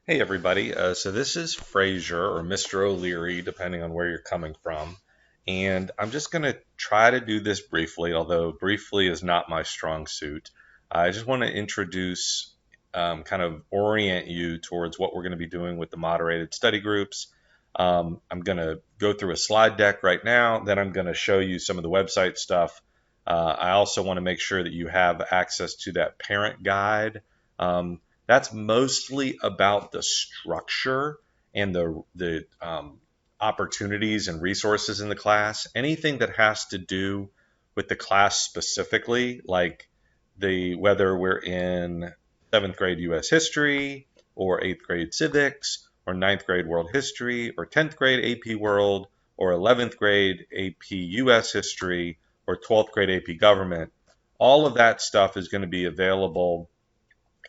Hey everybody, so this is Fraser or Mr. O'Leary, depending on where you're coming from. And I'm just going to try to do this briefly, although briefly is not my strong suit. I just want to introduce, kind of orient you towards what we're going to be doing with the moderated study groups. I'm going to go through a slide deck right now, then I'm going to show you some of the website stuff. I also want to make sure that you have access to that parent guide. That's mostly about the structure and the opportunities and resources in the class. Anything that has to do with the class specifically, like the whether we're in seventh grade U.S. history or eighth grade civics or ninth grade world history or 10th grade AP World or 11th grade AP US history or 12th grade AP government, all of that stuff is going to be available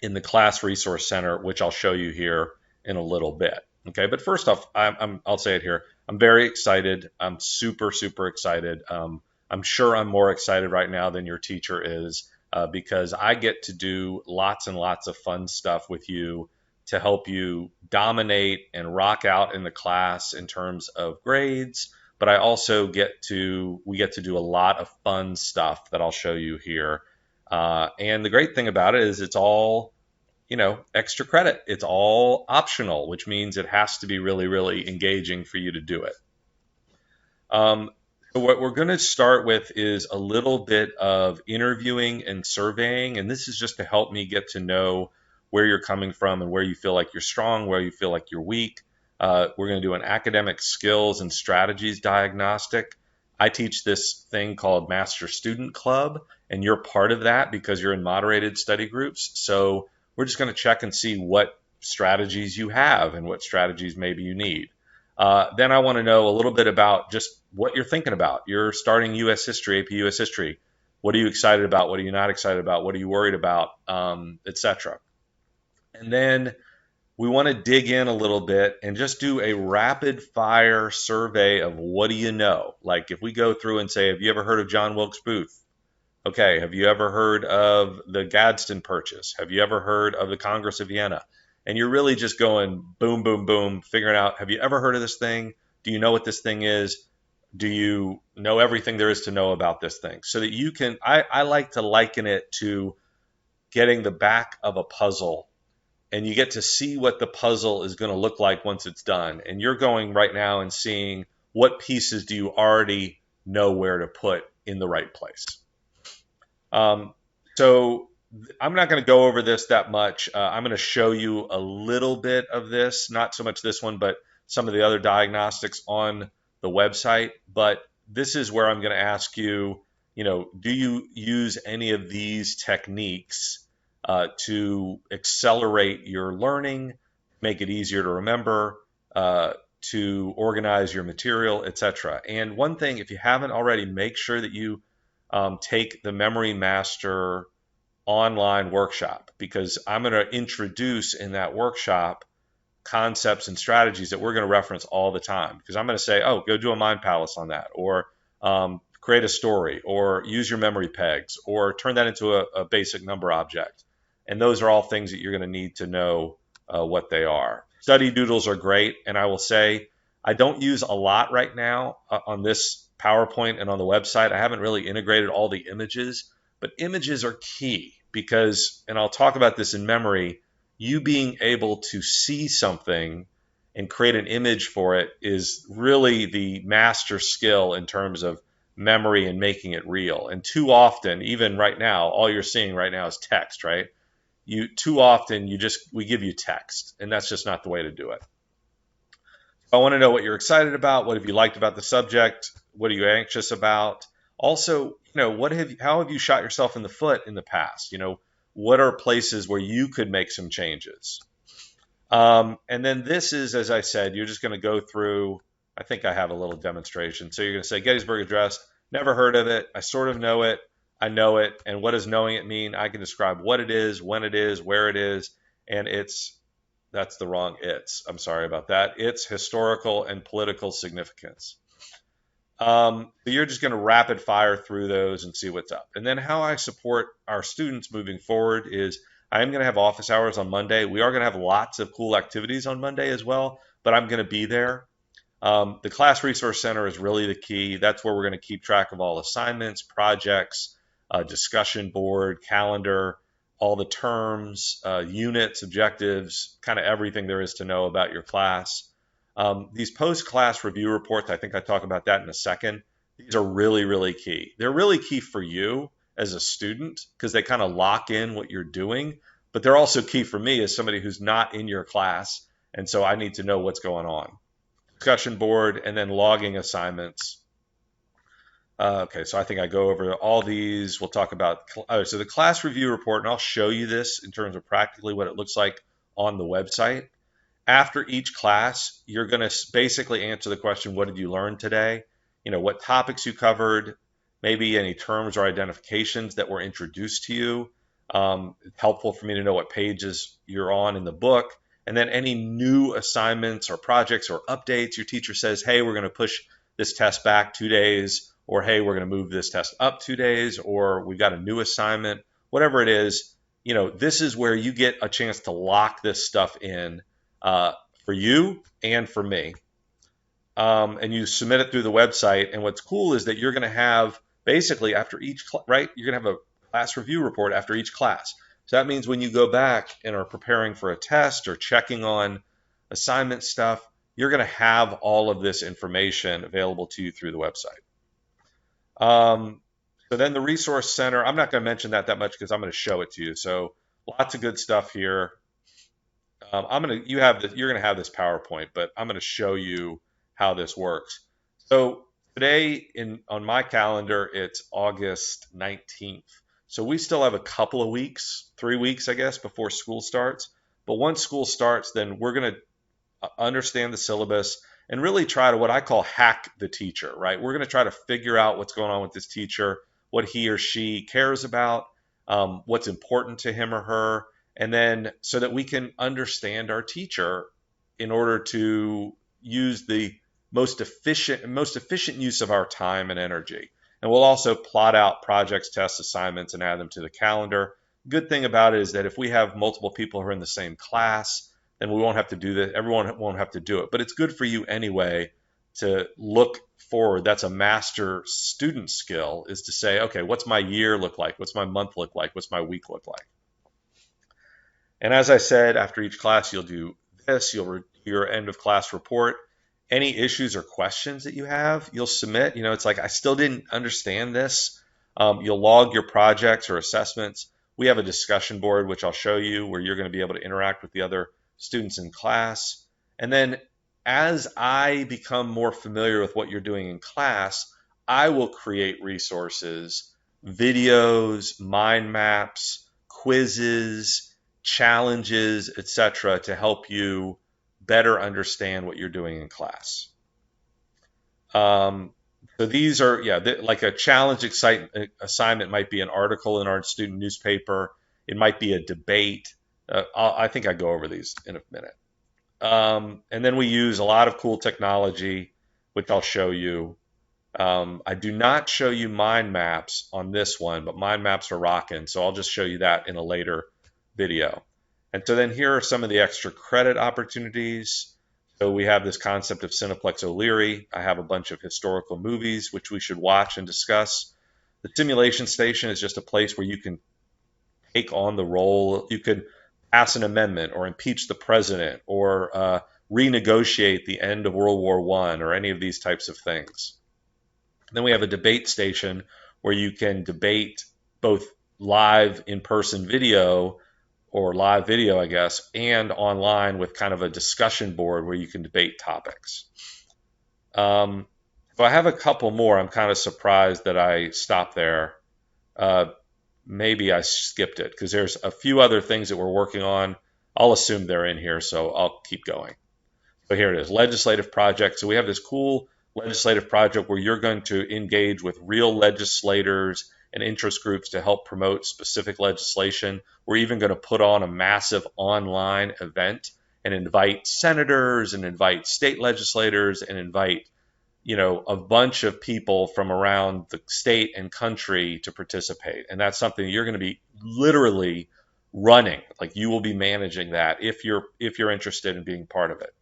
in the class resource center, which I'll show you here in a little bit. Okay, but first off, I'll say it here. I'm very excited. I'm super, super excited. I'm sure I'm more excited right now than your teacher is because I get to do lots and lots of fun stuff with you to help you dominate and rock out in the class in terms of grades. But we get to do a lot of fun stuff that I'll show you here. And the great thing about it is it's all extra credit. It's all optional, which means it has to be really, really engaging for you to do it. Um, so what we're going to start with is a little bit of interviewing and surveying, and this is just to help me get to know where you're coming from and where you feel like you're strong, where you feel like you're weak. We're going to do an academic skills and strategies diagnostic. I teach this thing called Master Student Club, and you're part of that because you're in moderated study groups. So we're just going to check and see what strategies you have and what strategies maybe you need. Then I want to know a little bit about just what you're thinking about. You're starting U.S. history, AP U.S. history. What are you excited about? What are you not excited about? What are you worried about? Etc. And then we want to dig in a little bit and just do a rapid fire survey of what do you know? Like if we go through and say, have you ever heard of John Wilkes Booth? Okay, have you ever heard of the Gadsden Purchase? Have you ever heard of the Congress of Vienna? And you're really just going boom, boom, boom, figuring out, have you ever heard of this thing? Do you know what this thing is? Do you know everything there is to know about this thing? So that you can, I like to liken it to getting the back of a puzzle and you get to see what the puzzle is going to look like once it's done. And you're going right now and seeing what pieces do you already know where to put in the right place. Um, so I'm not going to go over this that much. I'm going to show you a little bit of this, not so much this one, but some of the other diagnostics on the website. But this is where I'm going to ask you, do you use any of these techniques to accelerate your learning, make it easier to remember, to organize your material, etc. And one thing, if you haven't already, make sure that you take the Memory Master online workshop because I'm going to introduce in that workshop concepts and strategies that we're going to reference all the time. Because I'm going to say, oh, go do a mind palace on that, or create a story, or use your memory pegs, or turn that into a basic number object. And those are all things that you're going to need to know what they are. Study doodles are great, and I will say I don't use a lot right now on this PowerPoint and on the website. I haven't really integrated all the images, but images are key because, and I'll talk about this in memory, you being able to see something and create an image for it is really the master skill in terms of memory and making it real. And too often, even right now, all you're seeing right now is text, right? Too often we give you text, and that's just not the way to do it. I want to know what you're excited about. What have you liked about the subject? What are you anxious about? Also, how have you shot yourself in the foot in the past? What are places where you could make some changes? And then this is, as I said, you're just going to go through. I think I have a little demonstration. So you're going to say Gettysburg Address, never heard of it. I sort of know it. I know it. And what does knowing it mean? I can describe what it is, when it is, where it is. And that's the wrong I'm sorry about that. It's historical and political significance. You're just going to rapid fire through those and see what's up. And then how I support our students moving forward is I am going to have office hours on Monday. We are going to have lots of cool activities on Monday as well, but I'm going to be there. The class resource center is really the key. That's where we're going to keep track of all assignments, projects, discussion board, calendar, all the terms, units, objectives, kind of everything there is to know about your class. These post-class review reports, I think I talk about that in a second. These are really, really key. They're really key for you as a student because they kind of lock in what you're doing, but they're also key for me as somebody who's not in your class, and so I need to know what's going on. Discussion board and then logging assignments. Okay, so I think I go over all these. We'll talk about, so the class review report, and I'll show you this in terms of practically what it looks like on the website. After each class, you're going to basically answer the question, what did you learn today? What topics you covered, maybe any terms or identifications that were introduced to you. It's helpful for me to know what pages you're on in the book. And then any new assignments or projects or updates, your teacher says, hey, we're going to push this test back 2 days, or hey, we're going to move this test up 2 days, or we've got a new assignment, whatever it is, this is where you get a chance to lock this stuff in for you and for me. And you submit it through the website. And what's cool is that you're going to have basically after each, right, you're going to have a class review report after each class. So that means when you go back and are preparing for a test or checking on assignment stuff, you're going to have all of this information available to you through the website. So then the resource center, I'm not going to mention that much because I'm going to show it to you. So lots of good stuff here. You're going to have this PowerPoint, but I'm going to show you how this works. So today on my calendar, it's August 19th. So we still have a couple of weeks, 3 weeks, I guess, before school starts. But once school starts, then we're going to understand the syllabus and really try to what I call hack the teacher, right? We're going to try to figure out what's going on with this teacher, what he or she cares about, what's important to him or her, and then so that we can understand our teacher in order to use the most efficient use of our time and energy. And we'll also plot out projects, tests, assignments, and add them to the calendar. Good thing about it is that if we have multiple people who are in the same class, then we won't have to do this. Everyone won't have to do it. But it's good for you anyway to look forward. That's a master student skill, is to say, okay, what's my year look like? What's my month look like? What's my week look like? And as I said, after each class, you'll do this. You'll do your end of class report. Any issues or questions that you have, you'll submit. It's like, I still didn't understand this. You'll log your projects or assessments. We have a discussion board, which I'll show you, where you're going to be able to interact with the other students in class. And then as I become more familiar with what you're doing in class, I will create resources, videos, mind maps, quizzes, challenges, etc., to help you better understand what you're doing in class. So these are, like a challenge assignment might be an article in our student newspaper. It might be a debate. I think I go over these in a minute. And then we use a lot of cool technology, which I'll show you. I do not show you mind maps on this one, but mind maps are rocking. So I'll just show you that in a later video. And so then here are some of the extra credit opportunities. So we have this concept of Cineplex O'Leary. I have a bunch of historical movies which we should watch and discuss. The simulation station is just a place where you can take on the role. You could pass an amendment or impeach the president or renegotiate the end of World War I or any of these types of things. Then we have a debate station where you can debate both live in-person video or live video, I guess, and online with kind of a discussion board where you can debate topics. So I have a couple more. I'm kind of surprised that I stopped there. Maybe I skipped it because there's a few other things that we're working on. I'll assume they're in here, so I'll keep going. So here it is, legislative project. So we have this cool legislative project where you're going to engage with real legislators and interest groups to help promote specific legislation. We're even going to put on a massive online event and invite senators and invite state legislators and invite, a bunch of people from around the state and country to participate. And that's something you're going to be literally running. Like you will be managing that if you're interested in being part of it.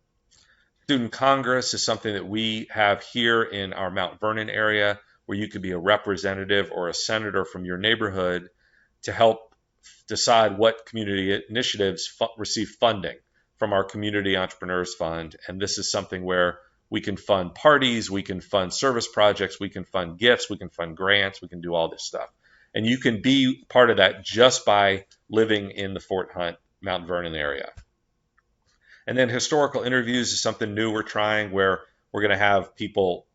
Student Congress is something that we have here in our Mount Vernon area where you could be a representative or a senator from your neighborhood to help decide what community initiatives receive funding from our Community Entrepreneurs Fund. And this is something where we can fund parties, we can fund service projects, we can fund gifts, we can fund grants, we can do all this stuff. And you can be part of that just by living in the Fort Hunt, Mount Vernon area. And then historical interviews is something new we're trying where we're going to have people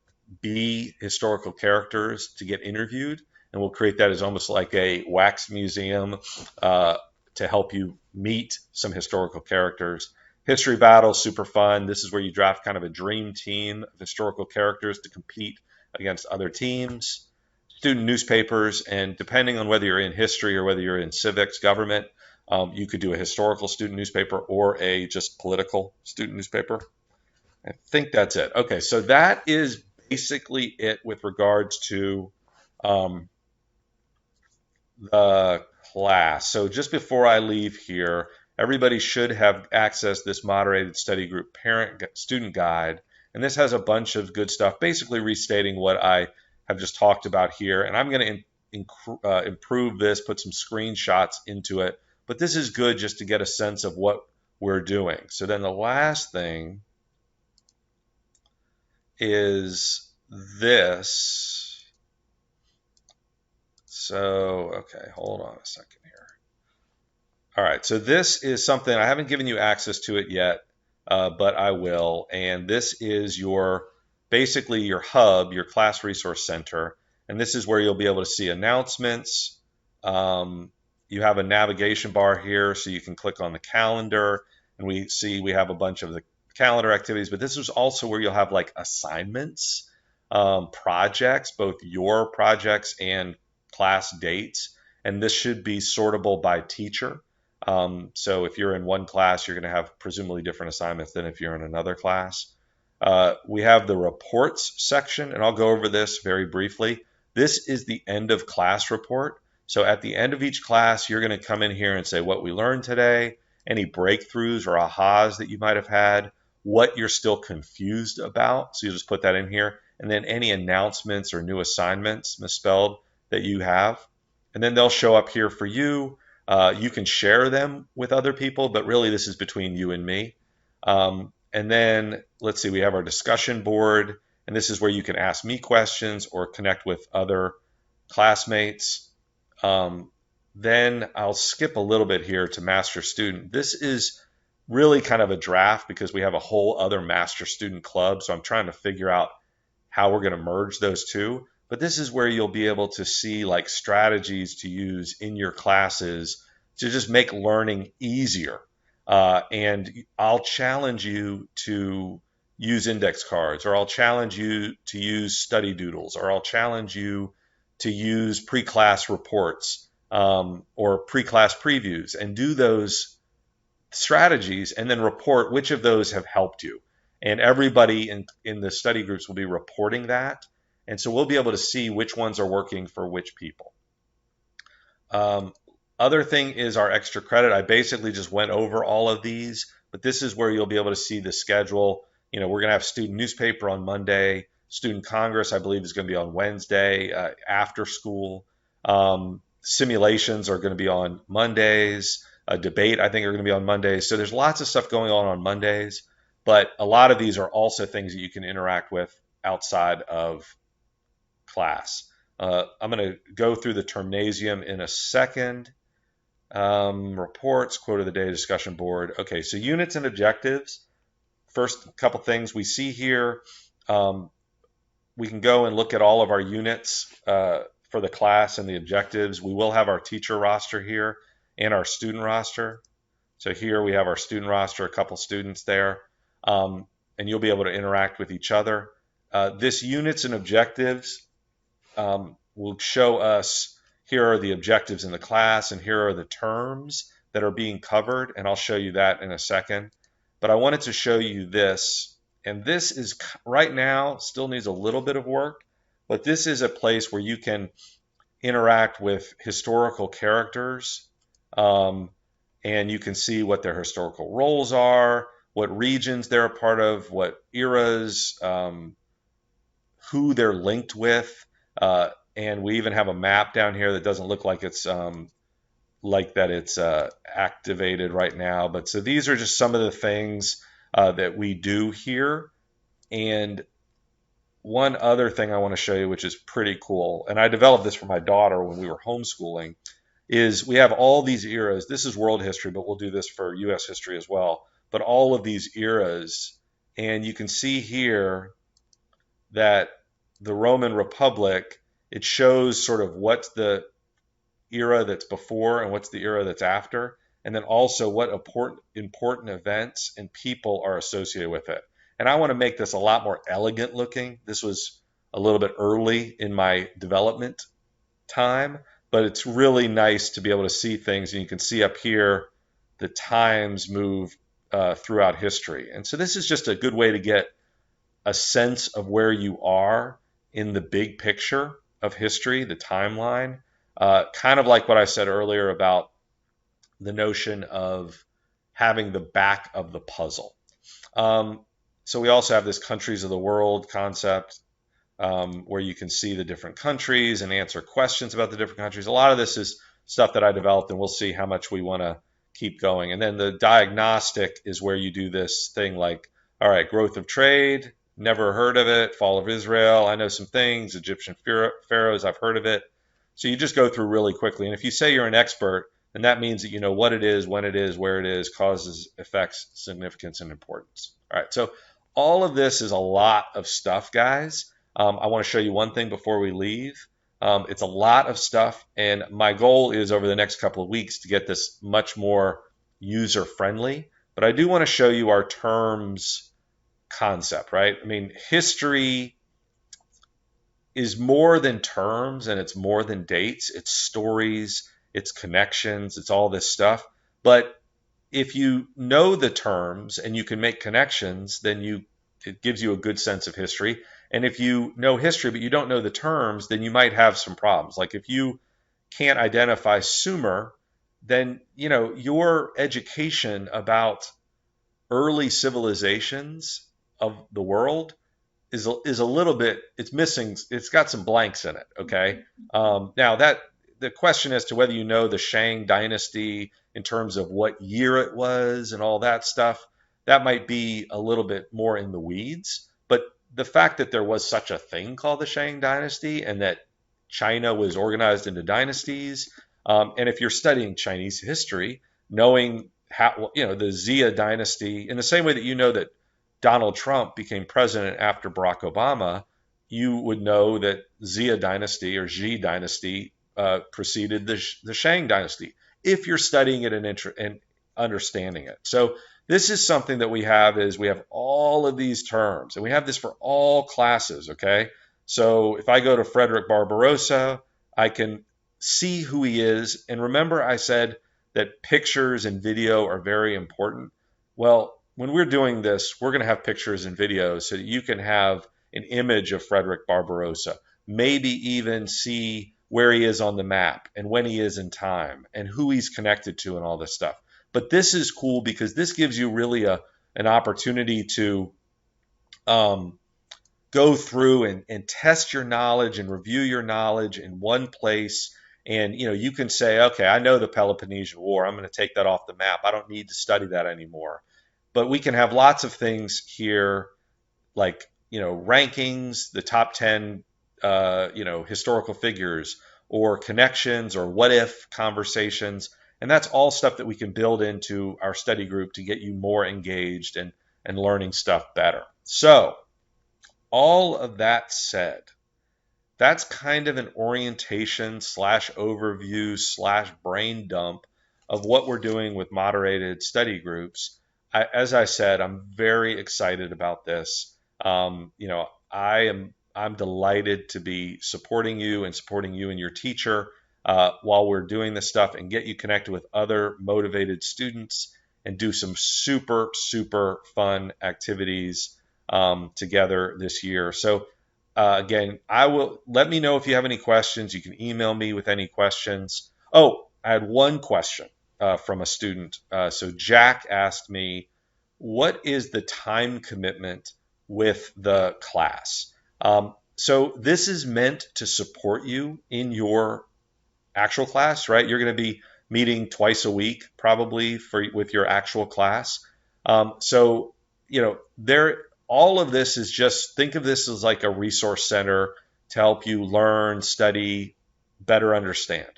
be historical characters to get interviewed. And we'll create that as almost like a wax museum to help you meet some historical characters. History battles, super fun. This is where you draft kind of a dream team of historical characters to compete against other teams. Student newspapers, and depending on whether you're in history or whether you're in civics, government, you could do a historical student newspaper or a just political student newspaper. I think that's it. Okay, so that is basically it with regards to the class. So just before I leave here, everybody should have accessed this moderated study group parent student guide. And this has a bunch of good stuff, basically restating what I have just talked about here. And I'm going to improve this, put some screenshots into it. But this is good just to get a sense of what we're doing. So then the last thing is this. So, okay, hold on a second here. All right, so this is something, I haven't given you access to it yet, but I will. And this is basically your hub, your class resource center. And this is where you'll be able to see announcements. You have a navigation bar here, so you can click on the calendar. And we have a bunch of the calendar activities, but this is also where you'll have like assignments, projects, both your projects and class dates. And this should be sortable by teacher. So if you're in one class, you're going to have presumably different assignments than if you're in another class. We have the reports section, and I'll go over this very briefly. This is the end of class report. So at the end of each class, you're going to come in here and say what we learned today, any breakthroughs or ahas that you might have had, what you're still confused about. So you just put that in here. And then any announcements or new assignments, misspelled, that you have. And then they'll show up here for you. You can share them with other people, but really this is between you and me. And then let's see, we have our discussion board. And this is where you can ask me questions or connect with other classmates. Then I'll skip a little bit here to master student. This is really kind of a draft because we have a whole other master student club. So I'm trying to figure out how we're going to merge those two. But this is where you'll be able to see like strategies to use in your classes to just make learning easier. And I'll challenge you to use index cards, or I'll challenge you to use study doodles, or I'll challenge you to use pre-class reports or pre-class previews and do those strategies and then report which of those have helped you. And everybody in the study groups will be reporting that. And so we'll be able to see which ones are working for which people. Other thing is our extra credit. I basically just went over all of these, but this is where you'll be able to see the schedule. You know, we're going to have student newspaper on Monday. Student Congress, I believe, is going to be on Wednesday after school. Simulations are going to be on Mondays. A debate, I think, are going to be on Mondays. So there's lots of stuff going on Mondays, but a lot of these are also things that you can interact with outside of class. I'm going to go through the termnasium in a second. Reports, quote of the day, discussion board. Okay, so units and objectives. First couple things we see here. We can go and look at all of our units for the class and the objectives. We will have our teacher roster here and our student roster. So here we have our student roster, a couple students there, and you'll be able to interact with each other. This units and objectives will show us here are the objectives in the class and here are the terms that are being covered, and I'll show you that in a second. But I wanted to show you this, and this is right now still needs a little bit of work, but this is a place where you can interact with historical characters and you can see what their historical roles are, what regions they're a part of, what eras, who they're linked with, and we even have a map down here that doesn't look like it's activated right now. But so these are just some of the things that we do here. And one other thing I want to show you, which is pretty cool, and I developed this for my daughter when we were homeschooling, is we have all these eras. This is world history, but we'll do this for U.S. history as well. But all of these eras, and you can see here that the Roman Republic, it shows sort of what's the era that's before and what's the era that's after, and then also what important events and people are associated with it. And I want to make this a lot more elegant looking. This was a little bit early in my development time, but it's really nice to be able to see things. And you can see up here the times move throughout history. And so this is just a good way to get a sense of where you are in the big picture of history, the timeline. Kind of like what I said earlier about the notion of having the back of the puzzle. So we also have this countries of the world concept, where you can see the different countries and answer questions about the different countries. A lot of this is stuff that I developed, and we'll see how much we want to keep going. And then the diagnostic is where you do this thing like, all right, growth of trade, never heard of it, fall of Israel, I know some things, Egyptian pharaohs, I've heard of it. So you just go through really quickly. And if you say you're an expert, then that means that you know what it is, when it is, where it is, causes, effects, significance, and importance. All right, so all of this is a lot of stuff, guys. I want to show you one thing before we leave. It's a lot of stuff, and my goal is over the next couple of weeks to get this much more user-friendly. But I do want to show you our terms concept, right? I mean, history is more than terms, and it's more than dates. It's stories, it's connections, it's all this stuff. But if you know the terms and you can make connections, then it gives you a good sense of history. And if you know history but you don't know the terms, then you might have some problems. Like if you can't identify Sumer, then your education about early civilizations of the world is a little bit, it's missing, it's got some blanks in it. Okay. Now that the question as to whether you know the Shang dynasty in terms of what year it was and all that stuff, that might be a little bit more in the weeds. But the fact that there was such a thing called the Shang dynasty and that China was organized into dynasties, and if you're studying Chinese history, knowing how, the Xia dynasty, in the same way that you know that Donald Trump became president after Barack Obama, you would know that Xia dynasty or Xi dynasty preceded the Shang dynasty, if you're studying it and understanding it. So this is something that we have all of these terms, and we have this for all classes, okay? So if I go to Frederick Barbarossa, I can see who he is. And remember I said that pictures and video are very important. Well, when we're doing this, we're going to have pictures and videos so that you can have an image of Frederick Barbarossa, maybe even see where he is on the map and when he is in time and who he's connected to and all this stuff. But this is cool because this gives you really an opportunity to go through and test your knowledge and review your knowledge in one place. And you can say, okay, I know the Peloponnesian War. I'm going to take that off the map. I don't need to study that anymore. But we can have lots of things here, like rankings, the top 10 historical figures, or connections, or what if conversations. And that's all stuff that we can build into our study group to get you more engaged and learning stuff better. So all of that said, that's kind of an orientation / overview / brain dump of what we're doing with moderated study groups. As I said, I'm very excited about this. I'm delighted to be supporting you and your teacher while we're doing this stuff, and get you connected with other motivated students and do some super, super fun activities together this year. So again, let me know if you have any questions. You can email me with any questions. Oh, I had one question. from a student. So Jack asked me, what is the time commitment with the class? So this is meant to support you in your actual class, right? You're going to be meeting twice a week probably for with your actual class. So there, all of this is just think of this as like a resource center to help you learn, study, better understand.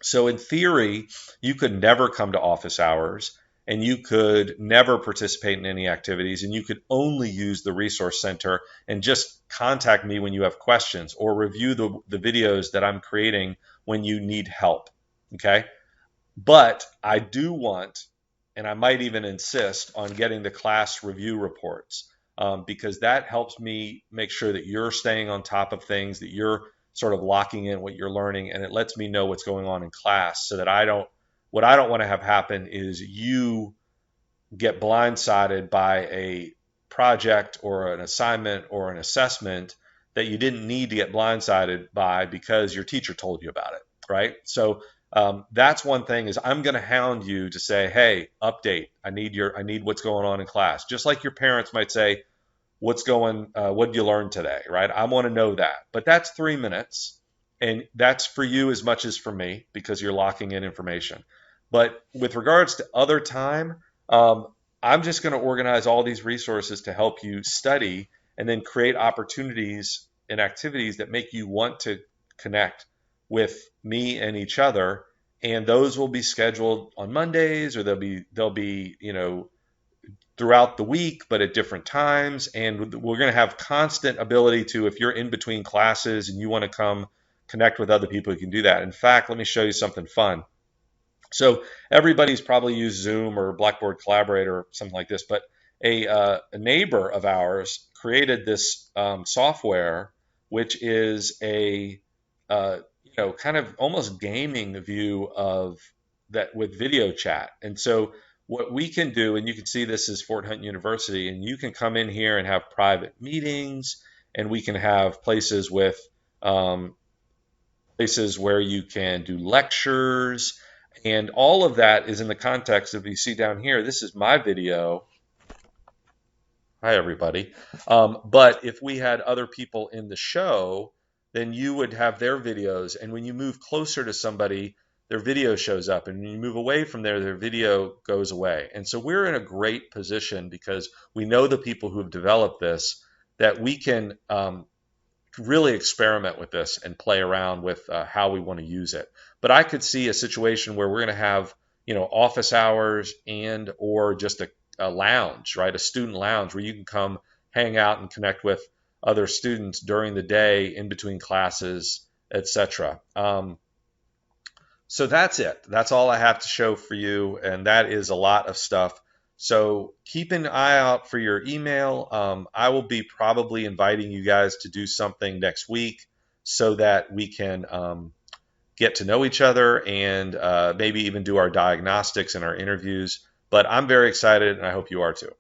So in theory, you could never come to office hours and you could never participate in any activities and you could only use the resource center and just contact me when you have questions or review the videos that I'm creating when you need help. Okay. But I do want, and I might even insist on getting the class review reports because that helps me make sure that you're staying on top of things, that you're sort of locking in what you're learning, and it lets me know what's going on in class so that what I don't want to have happen is you get blindsided by a project or an assignment or an assessment that you didn't need to get blindsided by because your teacher told you about it, right? So that's one thing is I'm going to hound you to say, hey, update. I need what's going on in class. Just like your parents might say, what did you learn today, right? I want to know that. But that's 3 minutes, and that's for you as much as for me because you're locking in information. But with regards to other time, um, I'm just going to organize all these resources to help you study and then create opportunities and activities that make you want to connect with me and each other. And those will be scheduled on Mondays, or they'll be throughout the week, but at different times. And we're going to have constant ability to, if you're in between classes and you want to come connect with other people, you can do that. In fact, let me show you something fun. So everybody's probably used Zoom or Blackboard Collaborator or something like this, but a neighbor of ours created this software, which is a kind of almost gaming view of that with video chat. And so what we can do, and you can see this is Fort Hunt University, and you can come in here and have private meetings, and we can have um, places where you can do lectures, and all of that is in the context of you see down here. This is my video. Hi, everybody. But if we had other people in the show, then you would have their videos. And when you move closer to somebody, their video shows up. And when you move away from there, their video goes away. And so we're in a great position because we know the people who have developed this, that we can really experiment with this and play around with how we want to use it. But I could see a situation where we're going to have, office hours and or just a lounge, right? A student lounge where you can come hang out and connect with other students during the day, in between classes, etc. So that's it. That's all I have to show for you, and that is a lot of stuff. So keep an eye out for your email. I will be probably inviting you guys to do something next week so that we can get to know each other and maybe even do our diagnostics and our interviews. But I'm very excited, and I hope you are too.